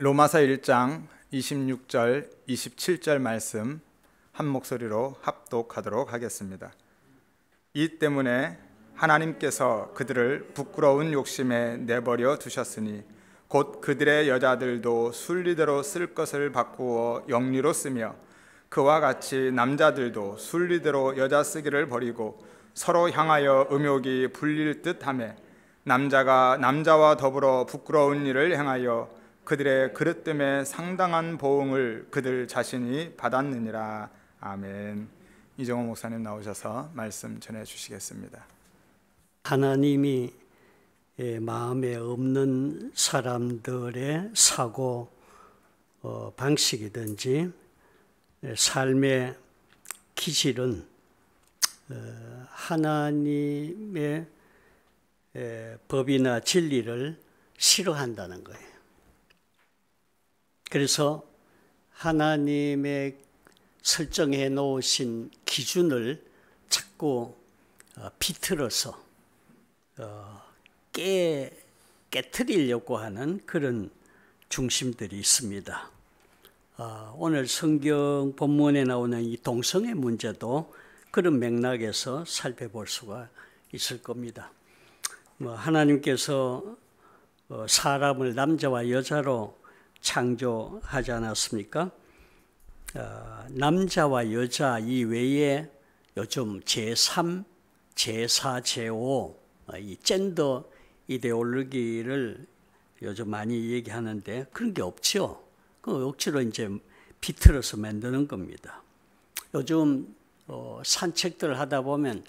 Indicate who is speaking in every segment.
Speaker 1: 로마서 1장 26절, 27절 말씀 한 목소리로 합독하도록 하겠습니다. 이 때문에 하나님께서 그들을 부끄러운 욕심에 내버려 두셨으니 곧 그들의 여자들도 순리대로 쓸 것을 바꾸어 영리로 쓰며 그와 같이 남자들도 순리대로 여자 쓰기를 버리고 서로 향하여 음욕이 불릴 듯하며 남자가 남자와 더불어 부끄러운 일을 행하여 그들의 그릇됨에 상당한 보응을 그들 자신이 받았느니라. 아멘. 이정호 목사님 나오셔서 말씀 전해 주시겠습니다.
Speaker 2: 하나님이 마음에 없는 사람들의 사고 방식이든지 삶의 기질은 하나님의 법이나 진리를 싫어한다는 거예요. 그래서 하나님의 설정해 놓으신 기준을 자꾸 비틀어서 깨트리려고 하는 그런 중심들이 있습니다. 오늘 성경 본문에 나오는 이 동성애 문제도 그런 맥락에서 살펴볼 수가 있을 겁니다. 하나님께서 사람을 남자와 여자로 창조하지 않았습니까? 남자와 여자 이외에 요즘 제3, 제4, 제5 이 젠더 이데올로기를 요즘 많이 얘기하는데 그런 게 없죠. 그 억지로 이제 비틀어서 만드는 겁니다. 요즘 산책들 하다 보면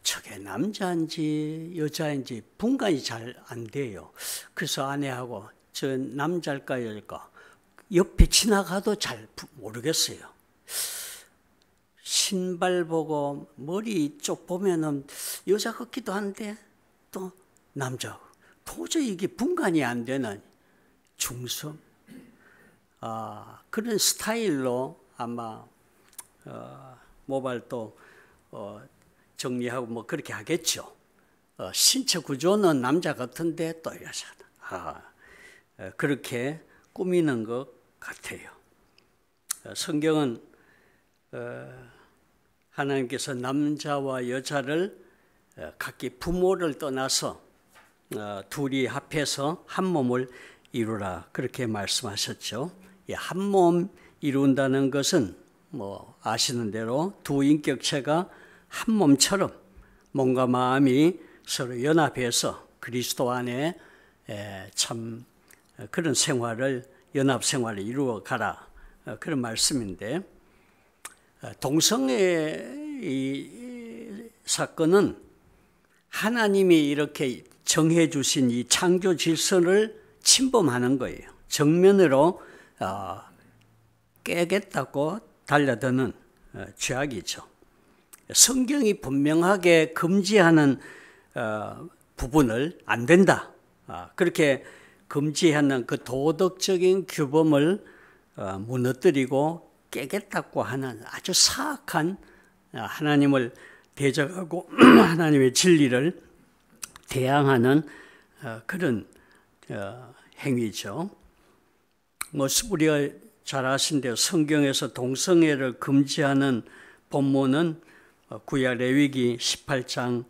Speaker 2: 저게 남자인지 여자인지 분간이 잘 안 돼요. 그래서 아내하고 저 남자일까 여자일까 옆에 지나가도 잘 모르겠어요. 신발 보고 머리 쪽 보면은 여자 같기도 한데 또 남자. 도저히 이게 분간이 안 되는 중성. 그런 스타일로 아마 모발도 정리하고 뭐 그렇게 하겠죠. 신체 구조는 남자 같은데 또 여자다. 그렇게 꾸미는 것 같아요. 성경은 하나님께서 남자와 여자를 각기 부모를 떠나서 둘이 합해서 한 몸을 이루라 그렇게 말씀하셨죠. 한 몸 이룬다는 것은 뭐 아시는 대로 두 인격체가 한 몸처럼 몸과 마음이 서로 연합해서 그리스도 안에 참 그런 생활을 연합 생활을 이루어 가라 그런 말씀인데, 동성애 이 사건은 하나님이 이렇게 정해 주신 이 창조 질서를 침범하는 거예요. 정면으로 깨겠다고 달려드는 죄악이죠. 성경이 분명하게 금지하는 부분을 안 된다 그렇게 금지하는 그 도덕적인 규범을 무너뜨리고 깨겠다고 하는 아주 사악한 하나님을 대적하고 하나님의 진리를 대항하는 그런 행위죠. 우리가 잘 아신 대로 성경에서 동성애를 금지하는 본문은 구약 레위기 18장과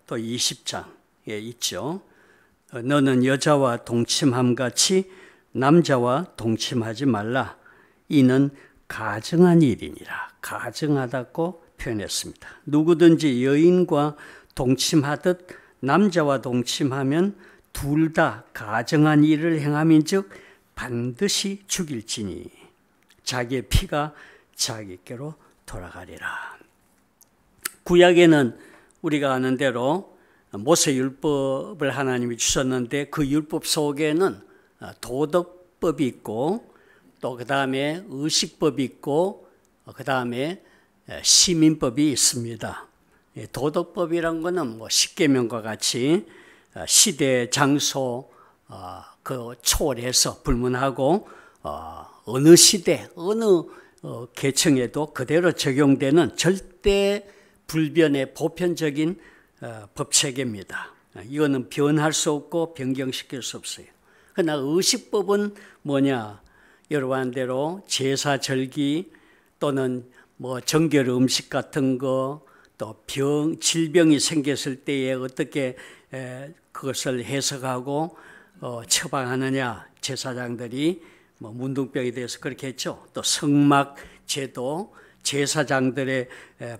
Speaker 2: 또 20장에 있죠. 너는 여자와 동침함같이 남자와 동침하지 말라. 이는 가증한 일이니라. 가증하다고 표현했습니다. 누구든지 여인과 동침하듯 남자와 동침하면 둘 다 가증한 일을 행함인즉 반드시 죽일지니 자기의 피가 자기께로 돌아가리라. 구약에는 우리가 아는 대로 모세율법을 하나님이 주셨는데 그 율법 속에는 도덕법이 있고 또 그 다음에 의식법이 있고 그 다음에 시민법이 있습니다. 도덕법이란 것은 뭐 십계명과 같이 시대, 장소 그 초월해서 불문하고 어느 시대, 어느 계층에도 그대로 적용되는 절대 불변의 보편적인 법 체계입니다. 이거는 변할 수 없고 변경시킬 수 없어요. 그러나 의식법은 뭐냐? 여러분 한 대로 제사 절기 또는 뭐 정결 음식 같은 거, 또 질병이 생겼을 때에 어떻게 그것을 해석하고 처방하느냐, 제사장들이 뭐 문둥병에 대해서 그렇게 했죠. 또 성막 제도, 제사장들의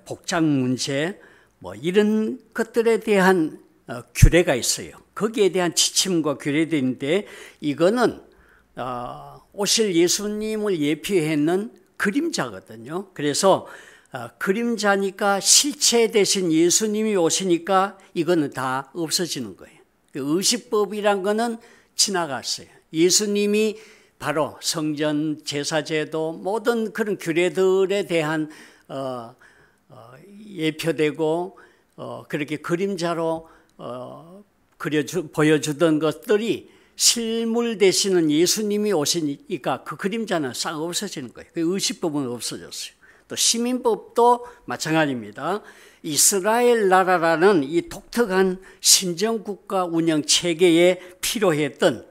Speaker 2: 복장 문제, 뭐 이런 것들에 대한 규례가 있어요. 거기에 대한 지침과 규례도 있는데, 이거는 오실 예수님을 예표했는 그림자거든요. 그래서 그림자니까 실체 대신 예수님이 오시니까 이거는 다 없어지는 거예요. 의식법이란 거는 지나갔어요. 예수님이 바로 성전, 제사제도, 모든 그런 규례들에 대한 예표되고 그렇게 그림자로 보여주던 것들이 실물 되시는 예수님이 오시니까 그 그림자는 싹 없어지는 거예요. 그 의식법은 없어졌어요. 또 시민법도 마찬가지입니다. 이스라엘 나라라는 이 독특한 신정국가 운영 체계에 필요했던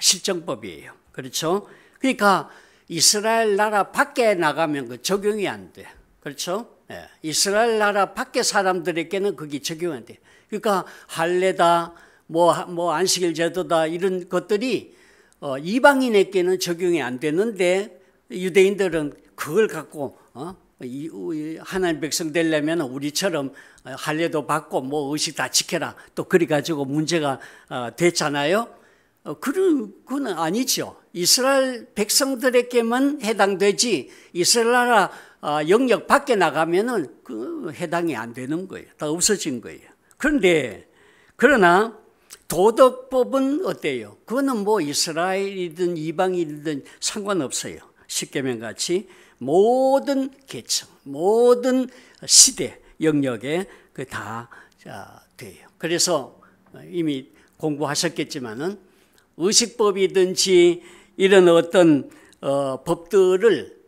Speaker 2: 실정법이에요. 그렇죠? 그러니까 이스라엘 나라 밖에 나가면 그 적용이 안 돼. 그렇죠? 네. 이스라엘 나라 밖에 사람들에게는 그게 적용이 안 돼. 그러니까 할례다, 뭐 안식일 제도다, 이런 것들이 이방인에게는 적용이 안 되는데, 유대인들은 그걸 갖고 하나님 백성 되려면 우리처럼 할례도 받고 뭐 의식 다 지켜라, 또 그래 가지고 문제가 됐잖아요. 그건 아니죠. 이스라엘 백성들에게만 해당되지, 이스라엘 나라 영역 밖에 나가면은 그 해당이 안 되는 거예요. 다 없어진 거예요. 그러나 도덕법은 어때요? 그거는 뭐 이스라엘이든 이방인이든 상관없어요. 십계명 같이 모든 계층, 모든 시대 영역에 그 다 돼요. 그래서 이미 공부하셨겠지만은 의식법이든지 이런 어떤 법들을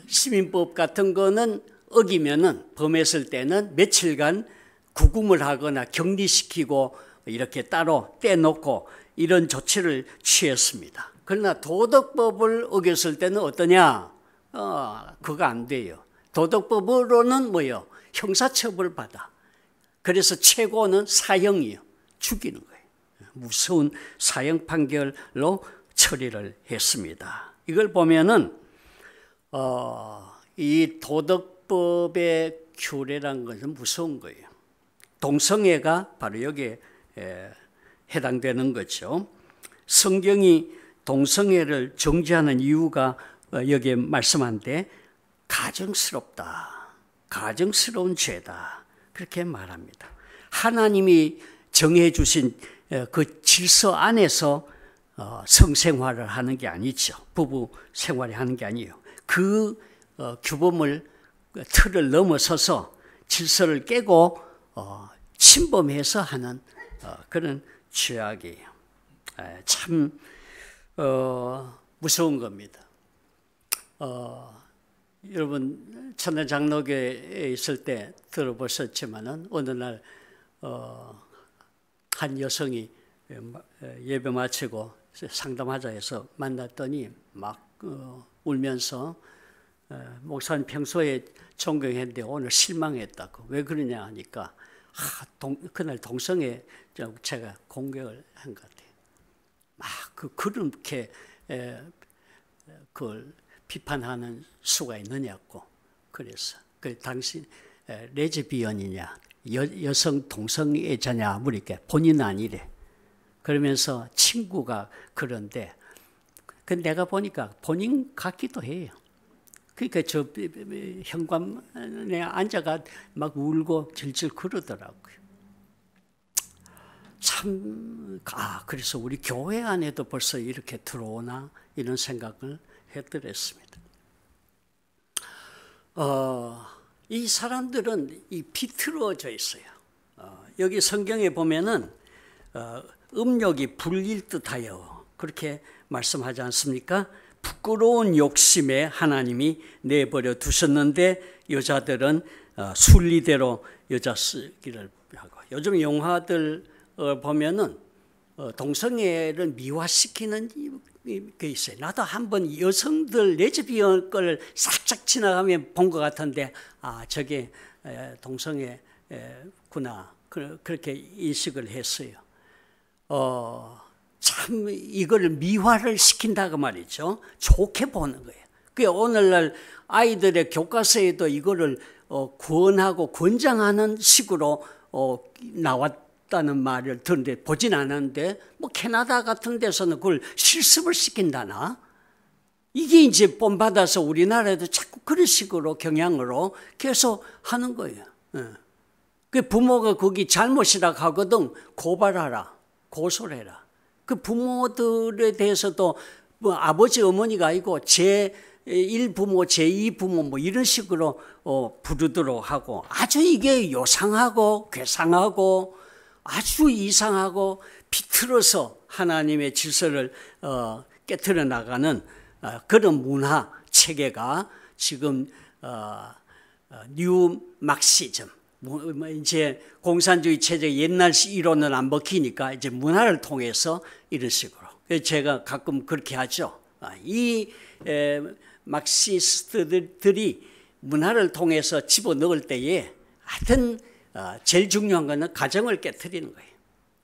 Speaker 2: 시민법 같은 거는 어기면은, 범했을 때는 며칠간 구금을 하거나 격리시키고 이렇게 따로 떼놓고 이런 조치를 취했습니다. 그러나 도덕법을 어겼을 때는 어떠냐? 그거 안 돼요. 도덕법으로는 뭐요? 형사처벌 받아. 그래서 최고는 사형이요. 죽이는 거예요. 무서운 사형 판결로 처리를 했습니다. 이걸 보면은 이 도덕법의 규례란 것은 무서운 거예요. 동성애가 바로 여기에 해당되는 거죠. 성경이 동성애를 정죄하는 이유가 여기에 말씀한데, 가증스럽다, 가증스러운 죄다, 그렇게 말합니다. 하나님이 정해주신 그 질서 안에서 성생활을 하는 게 아니죠. 부부 생활을 하는 게 아니에요. 그 규범을, 틀을 넘어서서 질서를 깨고 침범해서 하는 그런 죄악이에요. 참 무서운 겁니다. 여러분 천안 장로교에 있을 때 들어보셨지만은 어느 날 한 여성이 예배 마치고 상담하자 해서 만났더니 막 울면서, 목사님 평소에 존경했는데 오늘 실망했다고. 왜 그러냐 하니까 그날 동성애 제가 공격을 한 것 같아요. 막 그렇게 그걸 비판하는 수가 있느냐고. 그래서 당신 레즈비언이냐, 여성 동성애자냐 물으니까 본인은 아니래. 그러면서 친구가 그런데, 내가 보니까 본인 같기도 해요. 그러니까 저 현관에 앉아가 막 울고 질질 그러더라고요. 참, 그래서 우리 교회 안에도 벌써 이렇게 들어오나 이런 생각을 해드렸습니다. 이 사람들은 비틀어져 있어요. 여기 성경에 보면은 음욕이 불릴 듯하여 그렇게 말씀하지 않습니까? 부끄러운 욕심에 하나님이 내버려 두셨는데 여자들은 순리대로 여자 쓰기를 하고, 요즘 영화들 보면은 동성애를 미화시키는 게 있어요. 나도 한번 여성들 레즈비언 걸 살짝 지나가면 본 것 같은데 저게 동성애구나 그렇게 인식을 했어요. 참 이걸 미화를 시킨다고 말이죠. 좋게 보는 거예요. 그 오늘날 아이들의 교과서에도 이거를 구원하고 권장하는 식으로 나왔다는 말을 듣는데 보진 않았는데 뭐 캐나다 같은 데서는 그걸 실습을 시킨다나? 이게 이제 본받아서 우리나라에도 자꾸 그런 식으로 경향으로 계속 하는 거예요. 그 부모가 거기 잘못이라고 하거든 고발하라, 고소를 해라. 그 부모들에 대해서도 뭐 아버지 어머니가 아니고 제1부모, 제2부모 뭐 이런 식으로 부르도록 하고 아주 이게 요상하고 괴상하고 아주 이상하고 비틀어서 하나님의 질서를 깨트려 나가는 그런 문화 체계가 지금 뉴 막시즘 이제 공산주의 체제 옛날 이론은 안 먹히니까 이제 문화를 통해서 이런 식으로 제가 가끔 그렇게 하죠. 이 막시스트들이 문화를 통해서 집어넣을 때에 하여튼 제일 중요한 거는 가정을 깨트리는 거예요.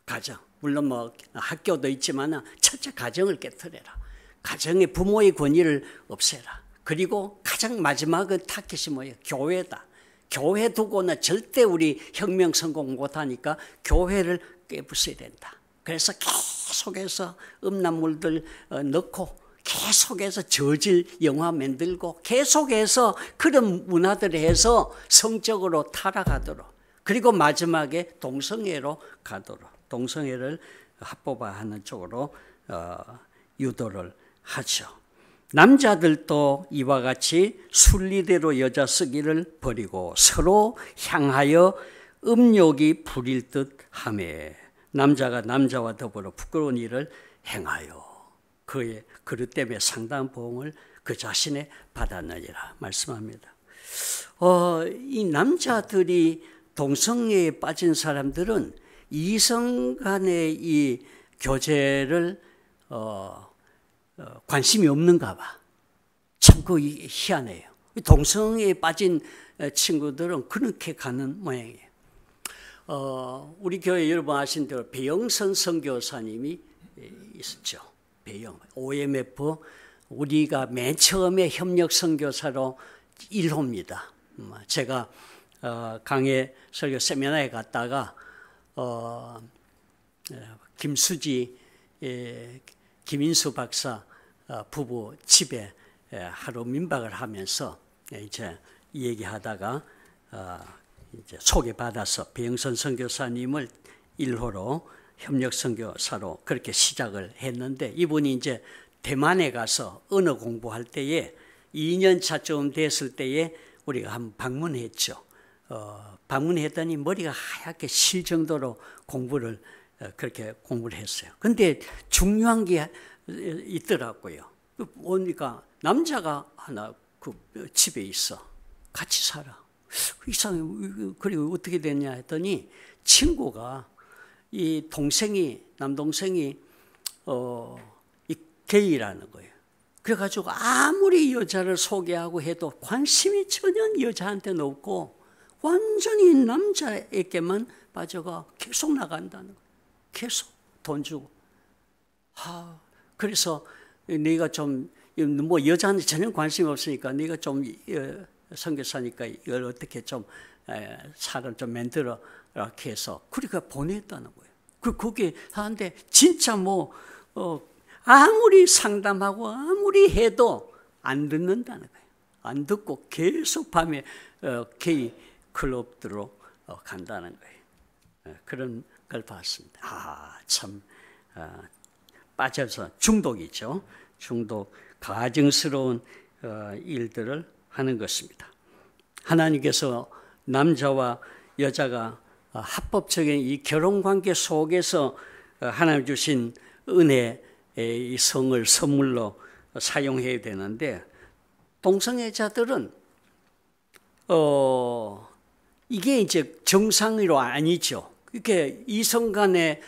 Speaker 2: 가정. 물론 뭐 학교도 있지만 첫째 가정을 깨트려라. 가정의 부모의 권위를 없애라. 그리고 가장 마지막은 타깃이 뭐예요? 교회다. 교회 두고는 절대 우리 혁명 성공 못하니까 교회를 깨부숴야 된다. 그래서 계속해서 음란물들 넣고 계속해서 저질 영화 만들고 계속해서 그런 문화들을 해서 성적으로 타락하도록 그리고 마지막에 동성애로 가도록 동성애를 합법화하는 쪽으로 유도를 하죠. 남자들도 이와 같이 순리대로 여자 쓰기를 버리고 서로 향하여 음욕이 부릴 듯 하매 남자가 남자와 더불어 부끄러운 일을 행하여 그의 그릇 때문에 상당한 보응을 그 자신에 받았느니라 말씀합니다. 이 남자들이 동성애에 빠진 사람들은 이성 간의 이 교제를 관심이 없는가 봐. 참 그 희한해요. 동성애에 빠진 친구들은 그렇게 가는 모양이에요. 우리 교회 여러분 아신 대로 배영선 선교사님이 있었죠. 배영, OMF 우리가 맨 처음에 협력 선교사로 1호입니다. 제가 강해 설교 세미나에 갔다가 김수지 김인수 박사 부부 집에 하루 민박을 하면서 이제 얘기하다가 이제 소개받아서 배영선 선교사님을 1호로 협력 선교사로 그렇게 시작을 했는데 이분이 이제 대만에 가서 언어 공부할 때에 2년 차쯤 됐을 때에 우리가 한번 방문했죠. 방문했더니 머리가 하얗게 실 정도로 그렇게 공부를 했어요. 근데 중요한 게 있더라고요. 보니까 남자가 하나 그 집에 있어. 같이 살아. 이상해. 그리고 어떻게 됐냐 했더니 친구가 이 동생이 남동생이 이 게이라는 거예요. 그래가지고 아무리 여자를 소개하고 해도 관심이 전혀 여자한테는 없고 완전히 남자에게만 빠져가 계속 나간다는 거예요. 계속 돈 주고. 그래서 네가 좀 뭐 여자한테 전혀 관심이 없으니까 네가 좀 선교사니까 이걸 어떻게 좀 사람 좀 만들어 이렇게 해서 그러니까 보냈다는 거예요. 그게 하는데 진짜 뭐 아무리 상담하고 아무리 해도 안 듣는다는 거예요. 안 듣고 계속 밤에 게이 클럽들로 간다는 거예요. 그런 걸 봤습니다. 참 빠져서 중독이죠. 중독, 가증스러운 일들을 하는 것입니다. 하나님께서 남자와 여자가 합법적인 이 결혼관계 속에서 하나님 주신 은혜의 이 성을 선물로 사용해야 되는데 동성애자들은 이게 이제 정상으로 아니죠. 이렇게 이성 간의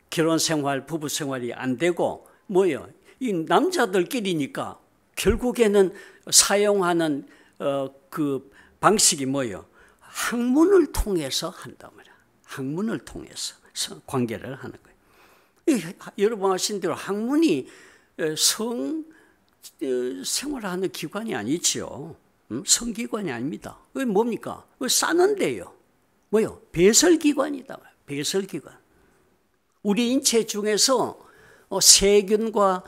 Speaker 2: 결혼 생활, 부부 생활이 안 되고 뭐예요? 이 남자들끼리니까 결국에는 사용하는 그 방식이 뭐예요? 학문을 통해서 한단 말이야. 학문을 통해서 관계를 하는 거예요. 여러분 아신 대로 학문이 생활하는 기관이 아니지요. 성기관이 아닙니다. 그게 뭡니까? 그게 싸는데요. 뭐요? 배설기관이다. 배설기관. 우리 인체 중에서 세균과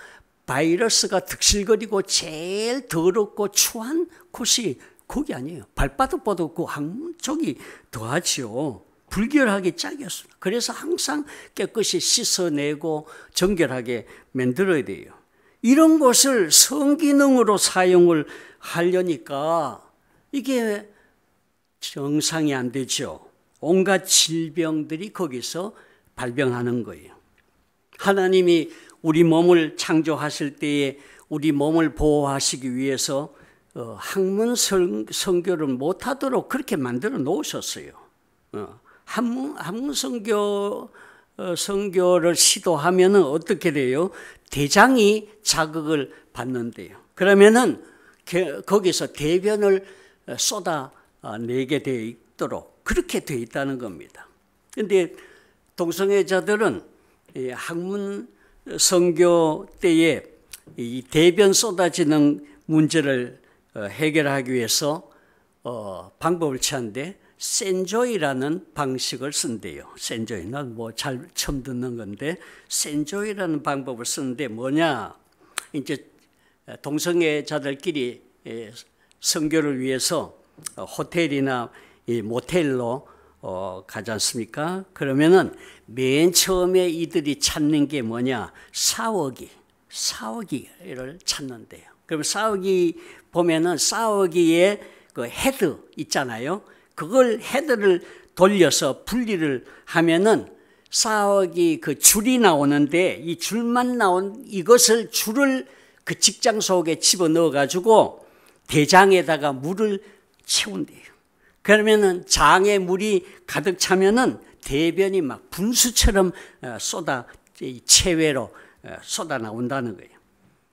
Speaker 2: 바이러스가 득실거리고 제일 더럽고 추한 곳이 거기 아니에요. 발바닥보다 그 항문 쪽이 더하지요. 불결하게 짝이었습니다. 그래서 항상 깨끗이 씻어내고 정결하게 만들어야 돼요. 이런 것을 성기능으로 사용을 하려니까 이게 정상이 안 되죠. 온갖 질병들이 거기서 발병하는 거예요. 하나님이 우리 몸을 창조하실 때에 우리 몸을 보호하시기 위해서 학문 선교를 못하도록 그렇게 만들어 놓으셨어요. 학문 선교를 시도하면 어떻게 돼요? 대장이 자극을 받는데요. 그러면은 거기서 대변을 쏟아내게 되어 있도록 그렇게 되어 있다는 겁니다. 그런데 동성애자들은 학문 선교 때에 이 대변 쏟아지는 문제를 해결하기 위해서 방법을 찾는데 센조이라는 방식을 쓴대요. 센조이. 난 뭐 잘 처음 듣는 건데 센조이라는 방법을 쓰는데 뭐냐? 이제 동성애자들끼리 선교를 위해서 호텔이나 모텔로 가지 않습니까? 그러면은 맨 처음에 이들이 찾는 게 뭐냐? 싸워기를 찾는데요. 그럼 싸워기 보면은 싸워기에 그 헤드 있잖아요. 그걸 헤드를 돌려서 분리를 하면은 싸워기 그 줄이 나오는데 이 줄만 나온 이것을 줄을 그 직장 속에 집어넣어 가지고 대장에다가 물을 채운대요. 그러면은 장에 물이 가득 차면은 대변이 막 분수처럼 체외로 쏟아 나온다는 거예요.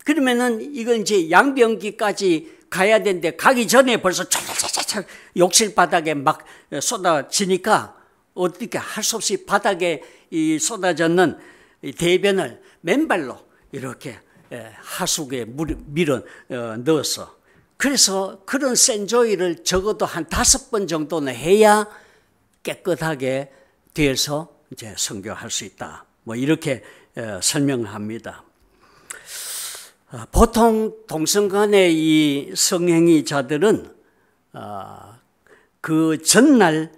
Speaker 2: 그러면은 이건 이제 양변기까지 가야 되는데 가기 전에 벌써 촤촤촤 욕실 바닥에 막 쏟아지니까 어떻게 할 수 없이 바닥에 이 쏟아졌는 이 대변을 맨발로 이렇게 하수구에 밀어 넣었어. 그래서 그런 센조이를 적어도 한 5번 정도는 해야 깨끗하게 돼서 이제 선교할 수 있다. 뭐 이렇게 설명합니다. 보통 동성 간의 이 성행위자들은 그 전날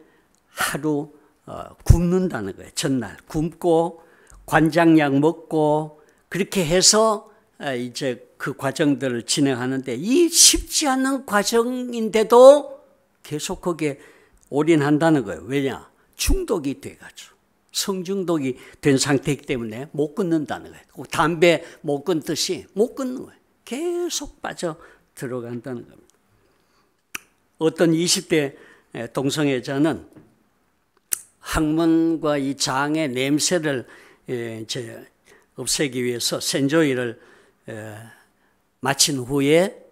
Speaker 2: 하루 굶는다는 거예요. 전날 굶고 관장약 먹고 그렇게 해서 이제 그 과정들을 진행하는데 이 쉽지 않은 과정인데도 계속 거기에 올인한다는 거예요. 왜냐? 중독이 돼가지고 성중독이 된 상태이기 때문에 못 끊는다는 거예요. 담배 못 끊듯이 못 끊는 거예요. 계속 빠져 들어간다는 겁니다. 어떤 20대 동성애자는 항문과 이 장의 냄새를 이제 없애기 위해서 센조이를 마친 후에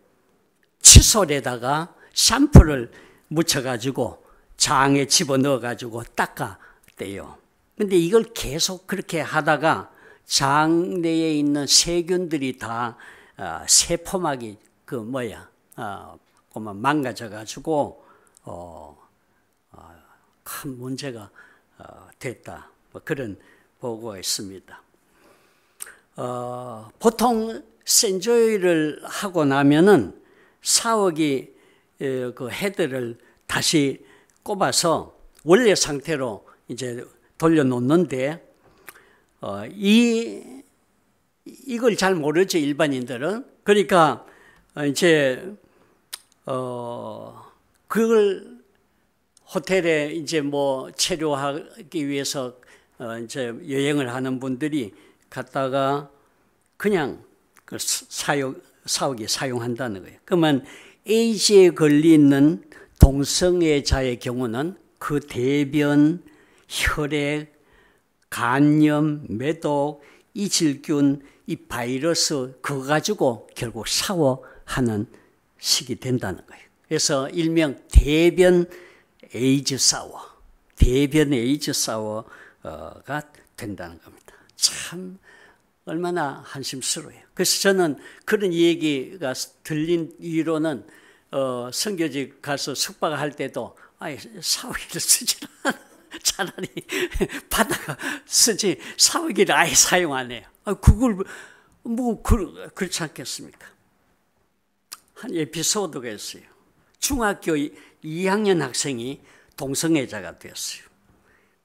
Speaker 2: 칫솔에다가 샴푸를 묻혀가지고 장에 집어넣어가지고 닦았대요. 근데 이걸 계속 그렇게 하다가 장 내에 있는 세균들이 다 세포막이 망가져가지고 큰 문제가 됐다. 뭐 그런 보고가 있습니다. 보통 센조이를 하고 나면은 사워기 그 헤드를 다시 꼽아서 원래 상태로 이제 돌려놓는데 이걸 잘 모르죠, 일반인들은. 그러니까 이제 그걸 호텔에 이제 뭐 체류하기 위해서 이제 여행을 하는 분들이 갔다가 그냥 그 사오기 사용한다는 거예요. 그러면 에이즈에 걸리는 동성애자의 경우는 그 대변, 혈액, 간염, 매독, 이질균, 이 바이러스 그거 가지고 결국 샤워하는 식이 된다는 거예요. 그래서 일명 대변 에이즈 샤워, 대변 에이즈 샤워가 된다는 겁니다. 참 얼마나 한심스러워요. 그래서 저는 그런 얘기가 들린 이유로는 선교직 가서 숙박할 때도 샤워기를 쓰지 않아. 차라리 바다가 쓰지 샤워기를 아예 사용 안 해요. 그걸 그렇지 않겠습니까? 한 에피소드가 있어요. 중학교 2학년 학생이 동성애자가 되었어요.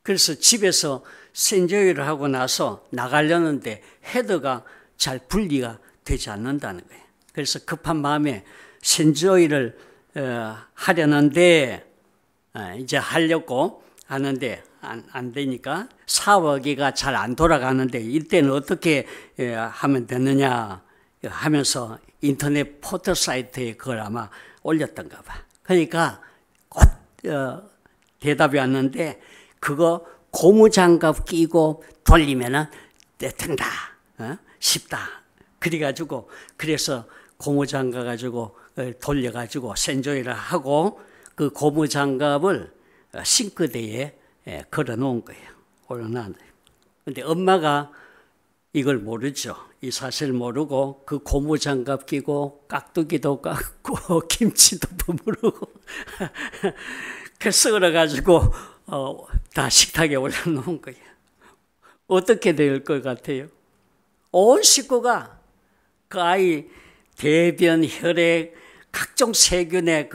Speaker 2: 그래서 집에서 센조이를 하고 나서 나가려는데 헤더가 잘 분리가 되지 않는다는 거예요. 그래서 급한 마음에 센조이를 하려는데 이제 하려고 하는데 안 되니까 샤워기가 잘 안 돌아가는데 이때는 어떻게 하면 되느냐 하면서 인터넷 포털 사이트에 그걸 아마 올렸던가 봐. 그러니까 곧 대답이 왔는데 그거 고무장갑 끼고 돌리면은 된다. 쉽다. 그래가지고 그래서 고무장갑 가지고 돌려가지고 센조이를 하고 그 고무장갑을 싱크대에 걸어 놓은 거예요. 올려놨는데. 근데 엄마가 이걸 모르죠. 이 사실 모르고 그 고무장갑 끼고 깍두기도 깎고 김치도 버무르고 그래서 그래가지고 다 식탁에 올려놓은 거예요. 어떻게 될 것 같아요? 온 식구가 그 아이 대변, 혈액, 각종 세균의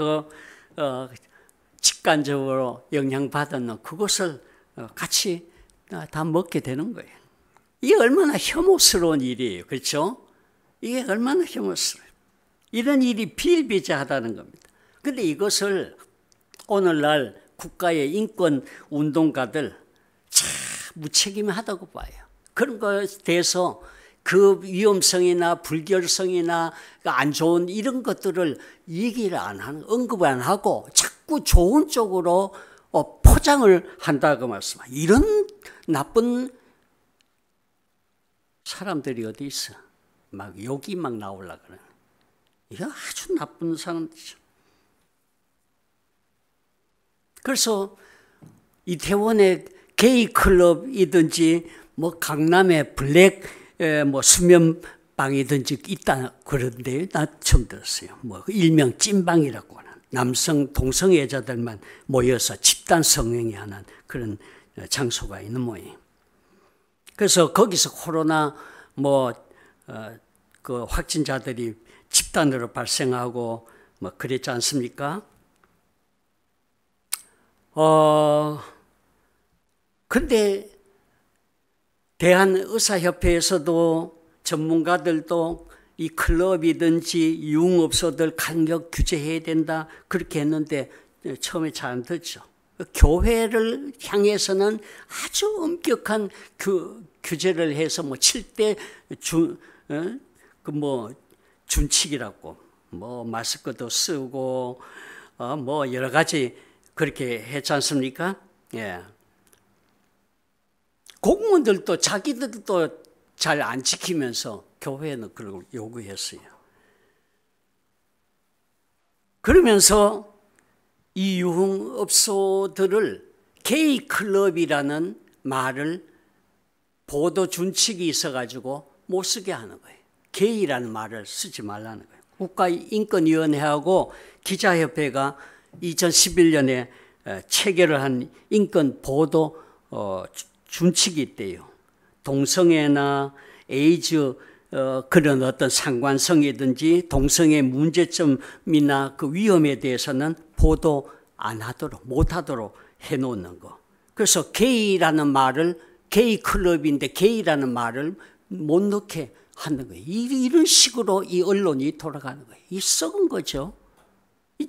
Speaker 2: 직간접으로 영향받았는 그것을 같이 다 먹게 되는 거예요. 이게 얼마나 혐오스러운 일이에요. 그렇죠? 이게 얼마나 혐오스러워요. 이런 일이 비일비재하다는 겁니다. 그런데 이것을 오늘날 국가의 인권 운동가들 참 무책임하다고 봐요. 그런 것에 대해서 그 위험성이나 불결성이나 안 좋은 이런 것들을 얘기를 안 하는, 언급을 안 하고 자꾸 좋은 쪽으로 포장을 한다고 말씀합니다. 이런 나쁜 사람들이 어디 있어? 막 욕이 막 나오려고 그러는. 이거 아주 나쁜 사람들이죠. 그래서 이태원의 게이 클럽이든지 뭐 강남의 블랙 뭐 수면방이든지 있다 그런데 나 처음 들었어요. 뭐 일명 찐방이라고 하는 남성 동성애자들만 모여서 집단 성행위하는 그런 장소가 있는 모양이에요. 그래서 거기서 코로나 그 확진자들이 집단으로 발생하고 뭐 그랬지 않습니까? 근데 대한의사협회에서도 전문가들도 이 클럽이든지 유흥업소들 간격 규제해야 된다 그렇게 했는데 처음에 잘 안 듣죠. 교회를 향해서는 아주 엄격한 규제를 해서 뭐 7대 준칙이라고 뭐 마스크도 쓰고 뭐 여러 가지 그렇게 했지 않습니까? 예. 공무원들도 자기들도 잘 안 지키면서 교회는 그걸 요구했어요. 그러면서 이 유흥업소들을 게이 클럽이라는 말을 보도 준칙이 있어가지고 못 쓰게 하는 거예요. 게이라는 말을 쓰지 말라는 거예요. 국가인권위원회하고 기자협회가 2011년에 체결을 한 인권 보도 준칙이 있대요. 동성애나 에이즈 그런 어떤 상관성이든지 동성애 문제점이나 그 위험에 대해서는 보도 안 하도록 못하도록 해놓는 거. 그래서 게이라는 말을 게이 클럽인데 게이라는 말을 못 넣게 하는 거예요. 이런 식으로 이 언론이 돌아가는 거예요. 이 썩은 거죠.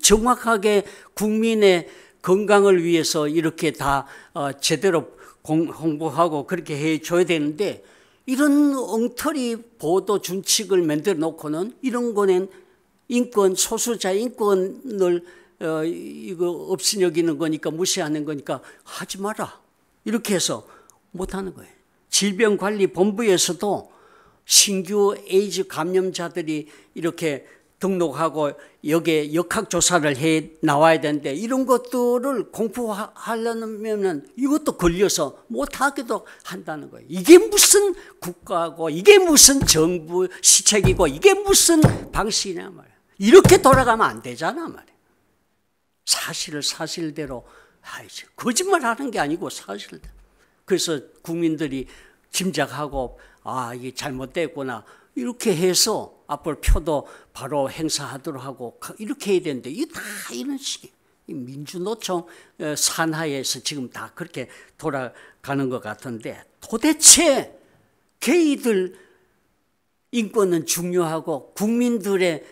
Speaker 2: 정확하게 국민의 건강을 위해서 이렇게 다 제대로 홍보하고 그렇게 해줘야 되는데 이런 엉터리 보도 준칙을 만들어 놓고는 이런 거는 인권, 소수자 인권을 이거 없이 여기는 거니까 무시하는 거니까 하지 마라. 이렇게 해서 못하는 거예요. 질병관리본부에서도 신규 에이즈 감염자들이 이렇게 등록하고 여기에 역학조사를 해 나와야 되는데 이런 것들을 공부하려면 이것도 걸려서 못하기도 한다는 거예요. 이게 무슨 국가고 이게 무슨 정부 시책이고 이게 무슨 방식이냐 말이에요. 이렇게 돌아가면 안 되잖아 말이에요. 사실을 사실대로 하야지. 거짓말하는 게 아니고 사실대로. 그래서 국민들이 짐작하고 이게 잘못됐구나 이렇게 해서 앞으로 표도 바로 행사하도록 하고 이렇게 해야 되는데 이게 다 이런 식이에요. 민주노총 산하에서 지금 다 그렇게 돌아가는 것 같은데 도대체 게이들 인권은 중요하고 국민들의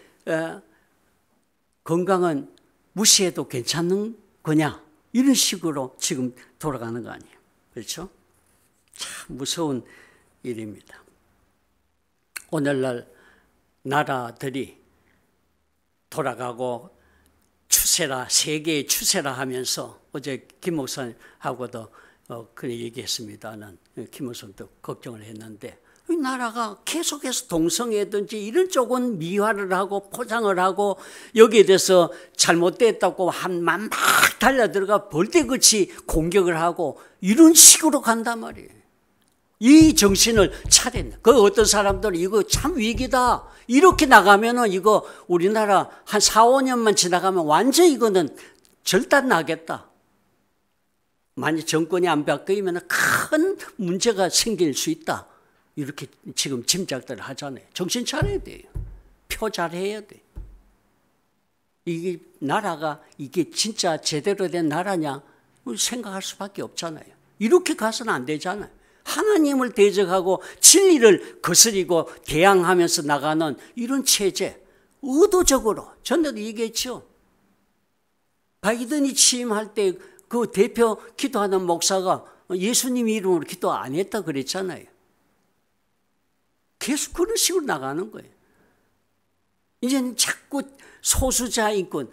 Speaker 2: 건강은 무시해도 괜찮은 거냐 이런 식으로 지금 돌아가는 거 아니에요. 그렇죠? 참 무서운 일입니다. 오늘날 나라들이 돌아가고 추세라 세계의 추세라 하면서 어제 김 목사님하고도 그런 얘기했습니다는 김 목사님도 걱정을 했는데 이 나라가 계속해서 동성애든지 이런 쪽은 미화를 하고 포장을 하고 여기에 대해서 잘못됐다고 막 달려들어가 벌떼같이 공격을 하고 이런 식으로 간단 말이에요. 이 정신을 차렸네. 그 어떤 사람들은 이거 참 위기다. 이렇게 나가면은 이거 우리나라 한 4, 5년만 지나가면 완전 이거는 절단 나겠다. 만약 정권이 안 바뀌면 큰 문제가 생길 수 있다. 이렇게 지금 짐작들 하잖아요. 정신 차려야 돼요. 표 잘해야 돼. 이게 나라가 이게 진짜 제대로 된 나라냐 생각할 수밖에 없잖아요. 이렇게 가서는 안 되잖아요. 하나님을 대적하고 진리를 거스리고 대항하면서 나가는 이런 체제, 의도적으로 전에도 얘기했죠. 바이든이 취임할 때 그 대표 기도하는 목사가 예수님 이름으로 기도 안 했다 그랬잖아요. 계속 그런 식으로 나가는 거예요. 이제는 자꾸 소수자 인권,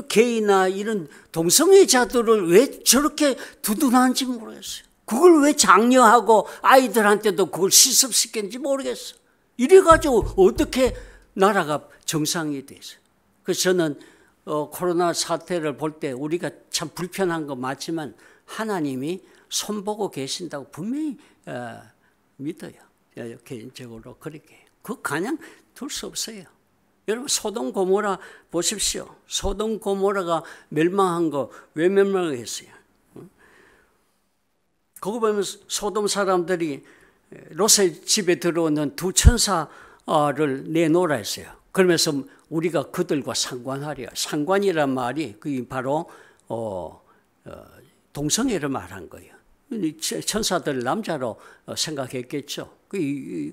Speaker 2: 게이나 이런 동성애자들을 왜 저렇게 두둔하는지 모르겠어요. 그걸 왜 장려하고 아이들한테도 그걸 실습시켰는지 모르겠어요. 이래가지고 어떻게 나라가 정상이 됐어요. 그래서 저는 코로나 사태를 볼 때 우리가 참 불편한 거 맞지만 하나님이 손보고 계신다고 분명히 믿어요. 개인적으로 그렇게. 그거 그냥 둘 수 없어요. 여러분 소돔 고모라 보십시오. 소돔 고모라가 멸망한 거 왜 멸망했어요? 그거 보면 소돔 사람들이 롯의 집에 들어오는 두 천사를 내놓으라 했어요. 그러면서 우리가 그들과 상관하랴. 상관이란 말이 그게 바로 동성애를 말한 거예요. 천사들 남자로 생각했겠죠. 그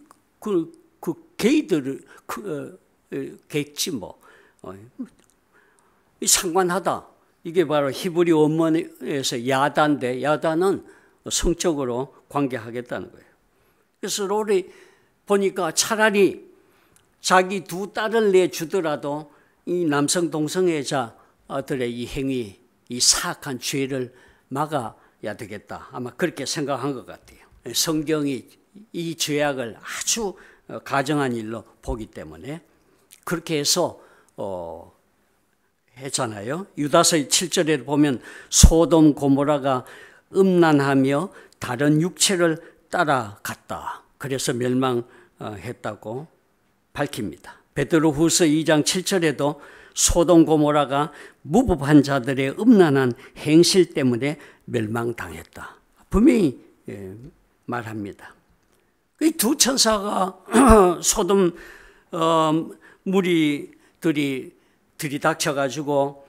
Speaker 2: 게이들을 겠지 뭐. 상관하다. 이게 바로 히브리 원문에서 야단인데 야단은 성적으로 관계하겠다는 거예요. 그래서 롯이 보니까 차라리 자기 두 딸을 내주더라도 이 남성 동성애자들의 이 행위, 이 사악한 죄를 막아야 되겠다. 아마 그렇게 생각한 것 같아요. 성경이 이 죄악을 아주 가정한 일로 보기 때문에 그렇게 해서 했잖아요. 유다서 7절에 보면 소돔 고모라가 음란하며 다른 육체를 따라갔다. 그래서 멸망했다고 밝힙니다. 베드로후서 2장 7절에도 소돔 고모라가 무법한 자들의 음란한 행실 때문에 멸망당했다. 분명히 말합니다. 이 두 천사가 소돔 무리들이 들이닥쳐가지고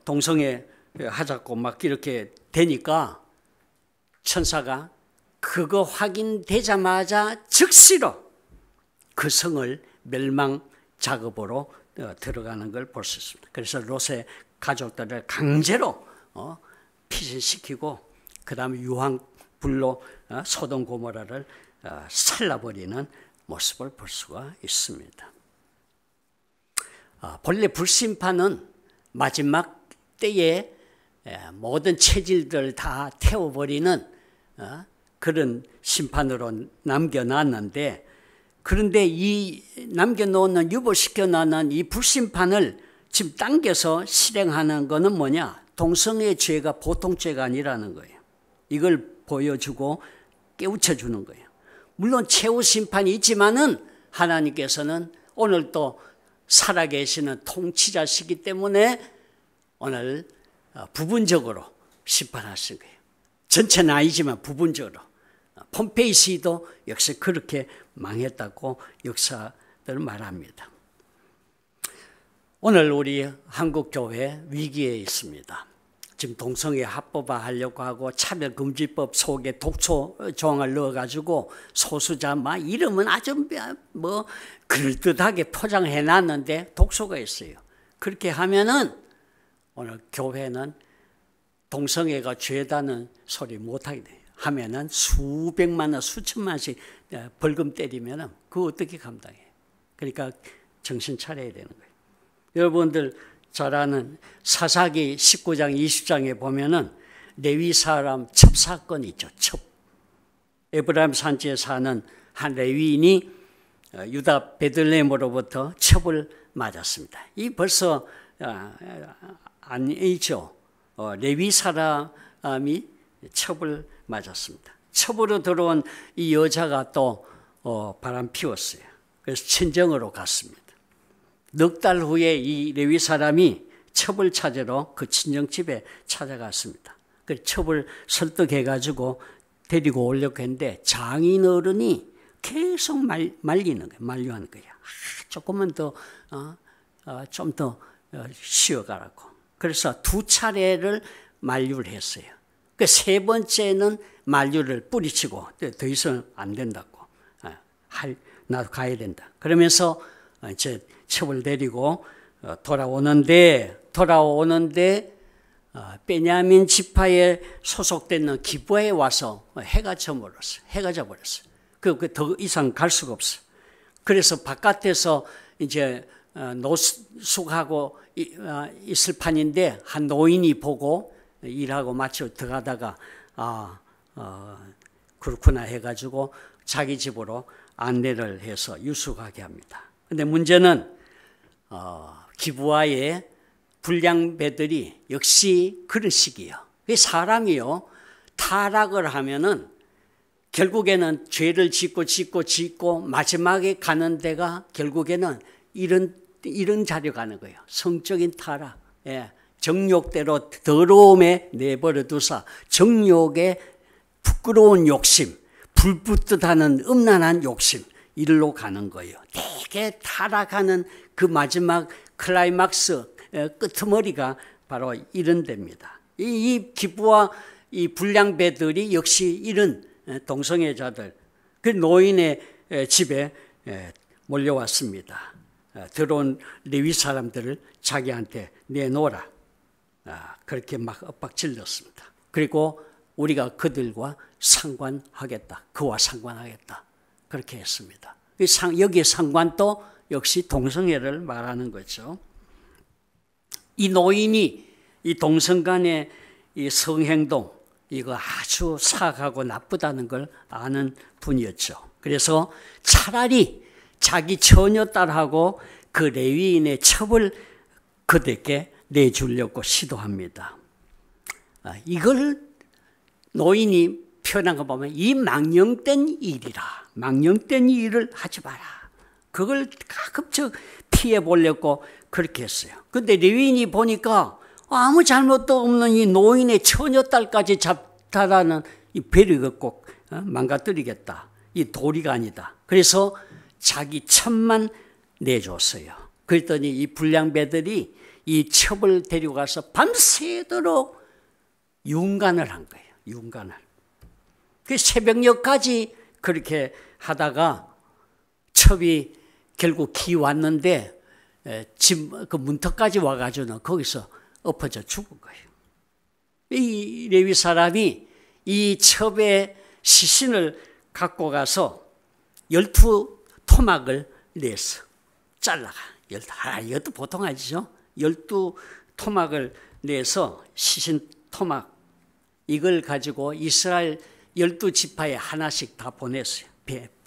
Speaker 2: 동성애 하자고 막 이렇게 되니까 천사가 그거 확인되자마자 즉시로 그 성을 멸망 작업으로 들어가는 걸 볼 수 있습니다. 그래서 롯의 가족들을 강제로 피신시키고 그 다음에 유황불로 소돔 고모라를 살라버리는 모습을 볼 수가 있습니다. 본래 불심판은 마지막 때에 모든 체질들을 다 태워버리는 그런 심판으로 남겨놨는데, 그런데 이 남겨놓는, 유보시켜놓는 이 불심판을 지금 당겨서 실행하는 것은 뭐냐? 동성애의 죄가 보통 죄가 아니라는 거예요. 이걸 보여주고 깨우쳐주는 거예요. 물론 최후 심판이 있지만은 하나님께서는 오늘 또 살아계시는 통치자시기 때문에 오늘 부분적으로 심판하신 거예요. 전체는 아니지만 부분적으로. 폼페이시도 역시 그렇게 망했다고 역사들을 말합니다. 오늘 우리 한국교회 위기에 있습니다. 지금 동성애 합법화하려고 하고 차별금지법 속에 독소 조항을 넣어가지고 소수자 막 이름은 아주 뭐 그럴듯하게 포장해놨는데 독소가 있어요. 그렇게 하면은 오늘 교회는 동성애가 죄다는 소리 못하게 돼요. 하면은 수백만 원, 수천만씩 벌금 때리면은 그거 어떻게 감당해? 그러니까 정신 차려야 되는 거예요. 여러분들 잘 아는 사사기 19장 20장에 보면은 레위 사람 첩 사건이 있죠. 첩. 에브라임 산지에 사는 한 레위인이 유다 베들레헴으로부터 첩을 맞았습니다. 이 벌써 아니죠. 레위 사람이 첩을 맞았습니다. 첩으로 들어온 이 여자가 또 바람 피웠어요. 그래서 친정으로 갔습니다. 넉 달 후에 이 레위 사람이 첩을 찾으러 그 친정집에 찾아갔습니다. 그 첩을 설득해가지고 데리고 오려고 했는데 장인 어른이 계속 말리는 거예요. 만류하는 거예요. 조금만 더, 좀 더 쉬어가라고. 그래서 2차례를 만류를 했어요. 그 3번째는 만류를 뿌리치고 더 이상 안 된다고. 나도 가야 된다. 그러면서 이제 첩을 데리고 돌아오는데 베냐민 지파에 소속되는 기브아에 와서 해가 져버렸어요. 해가 져버렸어요. 더 이상 갈 수가 없어요. 그래서 바깥에서 이제 노숙하고 있을 판인데 한 노인이 보고 일하고 마치고 들어가다가 그렇구나 해가지고 자기 집으로 안내를 해서 유숙하게 합니다. 근데 문제는 기브아의 불량배들이 역시 그런 식이에요. 사람이요 타락을 하면은 결국에는 죄를 짓고 마지막에 가는 데가 결국에는 이런 자리로 가는 거예요. 성적인 타락, 정욕대로 더러움에 내버려 두사 정욕의 부끄러운 욕심, 불붙듯하는 음란한 욕심 이리로 가는 거예요. 되게 타락하는 그 마지막 클라이막스 끄트머리가 바로 이런 데입니다. 이 기브아 이 불량배들이 역시 이런 동성애자들 그 노인의 집에 몰려왔습니다. 들어온 레위 사람들을 자기한테 내놓으라. 그렇게 막 엇박질렀습니다. 그리고 우리가 그들과 상관하겠다. 그와 상관하겠다. 그렇게 했습니다. 여기에 상관도 역시 동성애를 말하는 거죠. 이 노인이 이 동성 간의 이 성행동 이거 아주 사악하고 나쁘다는 걸 아는 분이었죠. 그래서 차라리 자기 처녀딸하고 그 레위인의 첩을 그들께 내주려고 시도합니다. 이걸 노인이 표현한 거 보면 이 망령된 일이라. 망령된 일을 하지 마라. 그걸 가급적 피해 보려고 그렇게 했어요. 그런데 레위인이 보니까 아무 잘못도 없는 이 노인의 처녀딸까지 잡다라는 이 배려가 꼭 망가뜨리겠다. 이 도리가 아니다. 그래서 자기 첩만 내줬어요. 그랬더니 이 불량배들이 이 첩을 데리고 가서 밤새도록 윤간을 한 거예요. 윤간을. 그 새벽녘까지 그렇게 하다가 첩이 결국 기 왔는데 집 그 문턱까지 와가지고 거기서 엎어져 죽은 거예요. 이 레위 사람이 이 첩의 시신을 갖고 가서 12토막을 내서 잘라가. 이것도 보통 아니죠. 12토막을 내서 시신 토막 이걸 가지고 이스라엘 12지파에 하나씩 다 보냈어요.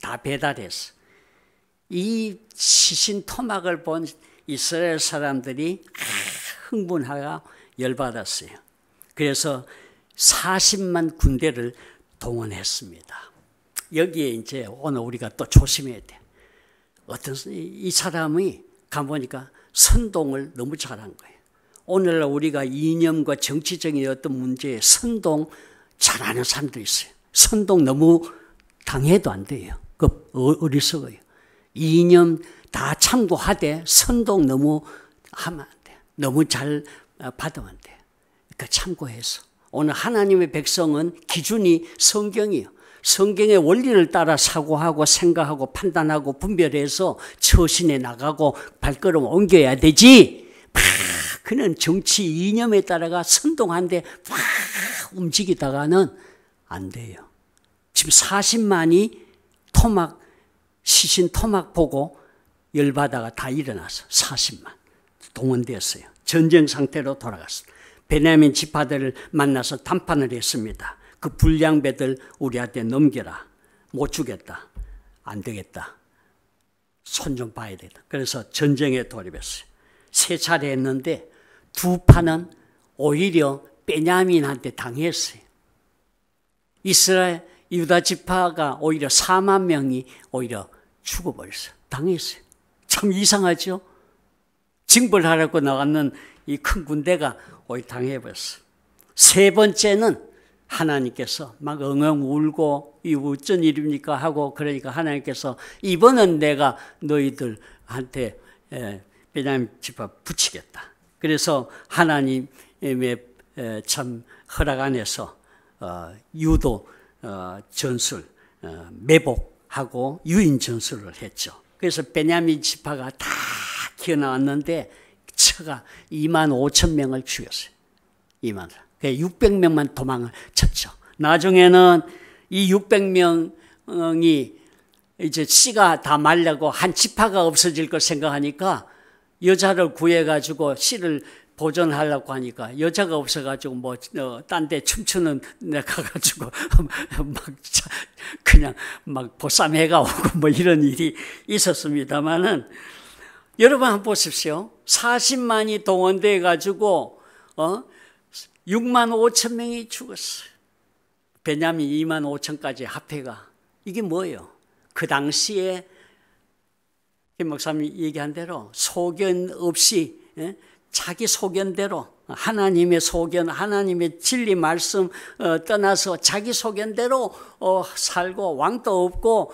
Speaker 2: 다 배달했어요. 이 시신 토막을 본 이스라엘 사람들이 흥분하고 열받았어요. 그래서 40만 군대를 동원했습니다. 여기에 이제 오늘 우리가 또 조심해야 돼. 어떤 이 사람이 가보니까 선동을 너무 잘한 거예요. 오늘날 우리가 이념과 정치적인 어떤 문제에 선동 잘하는 사람도 있어요. 선동 너무 당해도 안 돼요. 그 어리석어요. 이념 다 참고하되 선동 너무 하면 안 돼요. 너무 잘 받으면 안 돼요. 그러니까 참고해서. 오늘 하나님의 백성은 기준이 성경이에요. 성경의 원리를 따라 사고하고 생각하고 판단하고 분별해서 처신해 나가고 발걸음 옮겨야 되지. 그는 정치 이념에 따라가 선동한데 막 움직이다가는 안 돼요. 지금 40만이 토막, 시신 토막 보고 열받아가 다 일어나서 40만 동원되었어요. 전쟁 상태로 돌아갔습니다. 베냐민 지파들을 만나서談판을 했습니다. 그 불량배들 우리한테 넘겨라. 못 주겠다. 안 되겠다. 손 좀 봐야 되겠다. 그래서 전쟁에 돌입했어요. 3차례 했는데 2판은 오히려 베냐민한테 당했어요. 이스라엘 유다 지파가 오히려 4만 명이 오히려 죽어버렸어요. 당했어요. 참 이상하죠? 징벌하려고 나갔는 이 큰 군대가 오히려 당해버렸어요. 3번째는 하나님께서 막 엉엉 울고 이 어쩐 일입니까 하고 그러니까 하나님께서 이번은 내가 너희들한테 베냐민 지파 붙이겠다. 그래서 하나님의 참 허락 안에서 유도 전술 매복하고 유인 전술을 했죠. 그래서 베냐민 지파가 다 기어나왔는데 처가 2만 5천 명을 죽였어요. 2만. 600명만 도망을 쳤죠. 나중에는 이 600명이 이제 씨가 다 말라고 한 지파가 없어질 걸 생각하니까 여자를 구해가지고 씨를 보존하려고 하니까 여자가 없어가지고 뭐 딴 데 춤추는 데 가가지고 막 그냥 막 보쌈해가 오고 뭐 이런 일이 있었습니다만은 여러분 한번 보십시오. 40만이 동원돼 가지고 6만 5천 명이 죽었어요. 베냐민 2만 5천까지 합해가. 이게 뭐예요? 그 당시에 김 목사님이 얘기한 대로 소견 없이 자기 소견대로 하나님의 소견, 하나님의 진리 말씀 떠나서 자기 소견대로 살고 왕도 없고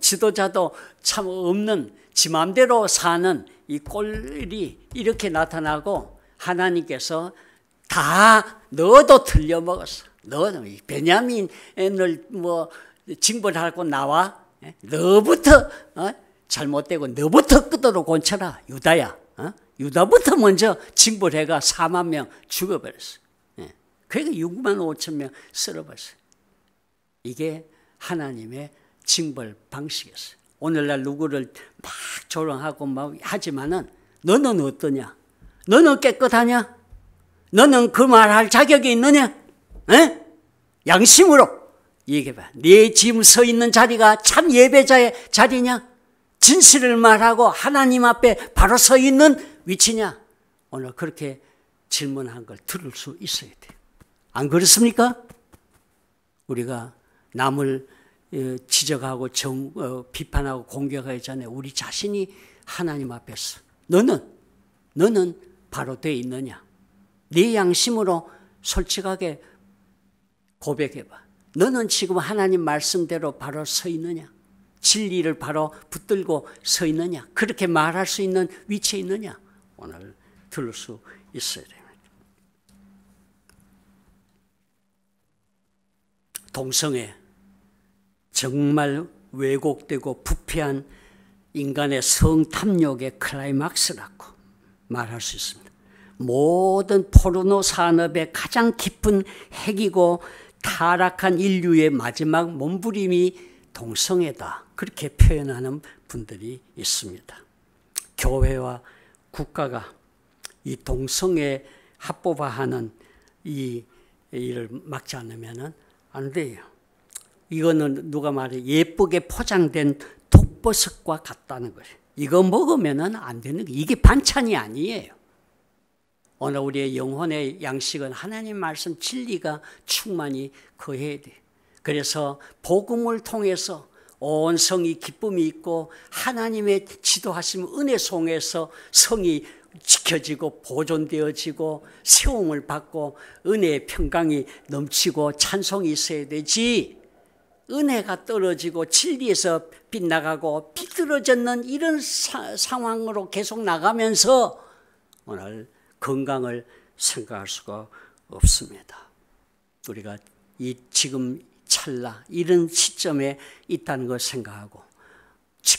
Speaker 2: 지도자도 참 없는 지 마음대로 사는 이 꼴이 이렇게 나타나고 하나님께서 다 너도 틀려먹었어. 너도 베냐민을 뭐 징벌하고 나와. 너부터 잘못되고 너부터 끝으로 곤쳐라. 유다야. 유다부터 먼저 징벌해가 4만 명 죽어버렸어. 그러니까 6만 5천 명 쓸어버렸어요. 이게 하나님의 징벌 방식이었어요. 오늘날 누구를 막 조롱하고 막 하지만은 너는 어떠냐? 너는 깨끗하냐? 너는 그 말할 자격이 있느냐? 에? 양심으로 얘기해봐. 네 지금 서 있는 자리가 참 예배자의 자리냐? 진실을 말하고 하나님 앞에 바로 서 있는 위치냐? 오늘 그렇게 질문한 걸 들을 수 있어야 돼요. 안 그렇습니까? 우리가 남을 지적하고 비판하고 공격하기 전에 우리 자신이 하나님 앞에서 너는 바로 돼 있느냐? 네 양심으로 솔직하게 고백해봐. 너는 지금 하나님 말씀대로 바로 서 있느냐? 진리를 바로 붙들고 서 있느냐? 그렇게 말할 수 있는 위치에 있느냐? 오늘 들을 수 있어야 됩니다. 동성애 정말 왜곡되고 부패한 인간의 성탐욕의 클라이막스라고 말할 수 있습니다. 모든 포르노 산업의 가장 깊은 핵이고 타락한 인류의 마지막 몸부림이 동성애다. 그렇게 표현하는 분들이 있습니다. 교회와 국가가 이 동성애 합법화하는 이 일을 막지 않으면 안 돼요. 이거는 누가 말해 예쁘게 포장된 독버섯과 같다는 거예요. 이거 먹으면 안 되는 거예요. 이게 반찬이 아니에요. 오늘 우리의 영혼의 양식은 하나님 말씀 진리가 충만히 거해야 돼요. 그래서 복음을 통해서 온 성이 기쁨이 있고 하나님의 지도하심 은혜 속에서 성이 지켜지고 보존되어지고 세움을 받고 은혜의 평강이 넘치고 찬송이 있어야 되지, 은혜가 떨어지고 진리에서 빗나가고 비틀어졌는 이런 상황으로 계속 나가면서 오늘 건강을 생각할 수가 없습니다. 우리가 이 지금 찰나 이런 시점에 있다는 걸 생각하고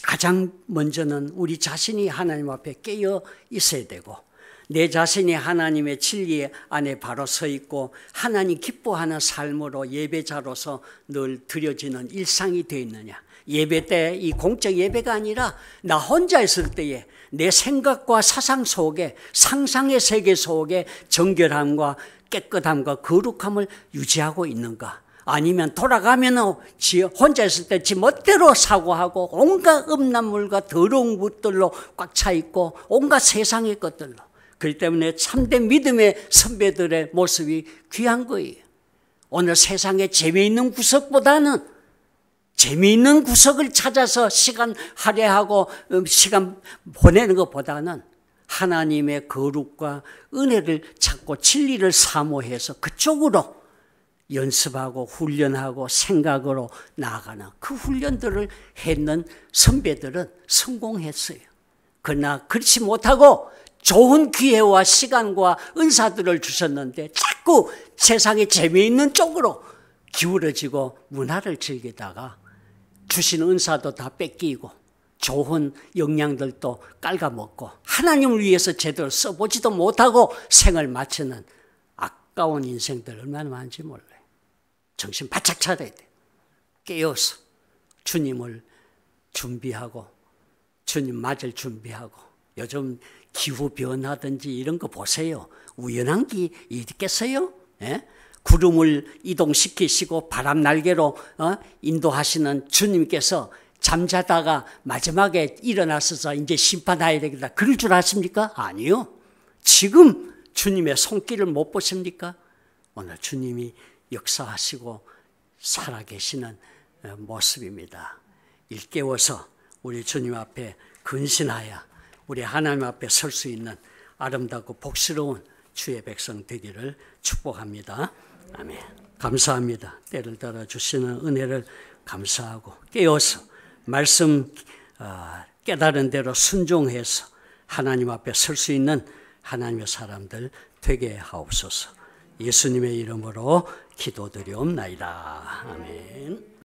Speaker 2: 가장 먼저는 우리 자신이 하나님 앞에 깨어 있어야 되고, 내 자신이 하나님의 진리 안에 바로 서 있고 하나님 기뻐하는 삶으로 예배자로서 늘 드려지는 일상이 되어 있느냐. 예배 때 이 공적 예배가 아니라 나 혼자 있을 때에 내 생각과 사상 속에 상상의 세계 속에 정결함과 깨끗함과 거룩함을 유지하고 있는가, 아니면 돌아가면 혼자 있을 때 지 멋대로 사고하고 온갖 음란물과 더러운 것들로 꽉 차 있고 온갖 세상의 것들로. 그렇기 때문에 참된 믿음의 선배들의 모습이 귀한 거예요. 오늘 세상에 재미있는 구석보다는 재미있는 구석을 찾아서 시간 할애하고 시간 보내는 것보다는 하나님의 거룩과 은혜를 찾고 진리를 사모해서 그쪽으로 연습하고 훈련하고 생각으로 나아가는 그 훈련들을 했는 선배들은 성공했어요. 그러나 그렇지 못하고 좋은 기회와 시간과 은사들을 주셨는데 자꾸 세상에 재미있는 쪽으로 기울어지고 문화를 즐기다가 주신 은사도 다 뺏기고 좋은 역량들도 깔아먹고 하나님을 위해서 제대로 써보지도 못하고 생을 마치는 아까운 인생들 얼마나 많은지 몰라요. 정신 바짝 차려야 돼. 깨어서 주님을 준비하고 주님 맞을 준비하고. 요즘 기후 변화든지 이런 거 보세요. 우연한 게 있겠어요? 예? 구름을 이동시키시고 바람 날개로 인도하시는 주님께서 잠자다가 마지막에 일어나셔서 이제 심판해야 되겠다 그럴 줄 아십니까? 아니요. 지금 주님의 손길을 못 보십니까? 오늘 주님이 역사하시고 살아계시는 모습입니다. 일깨워서 우리 주님 앞에 근신하여 우리 하나님 앞에 설 수 있는 아름답고 복스러운 주의 백성 되기를 축복합니다. 아멘. 감사합니다. 때를 따라 주시는 은혜를 감사하고 깨어서 말씀 깨달은 대로 순종해서 하나님 앞에 설 수 있는 하나님의 사람들 되게 하옵소서. 예수님의 이름으로 기도드리옵나이다. 아멘.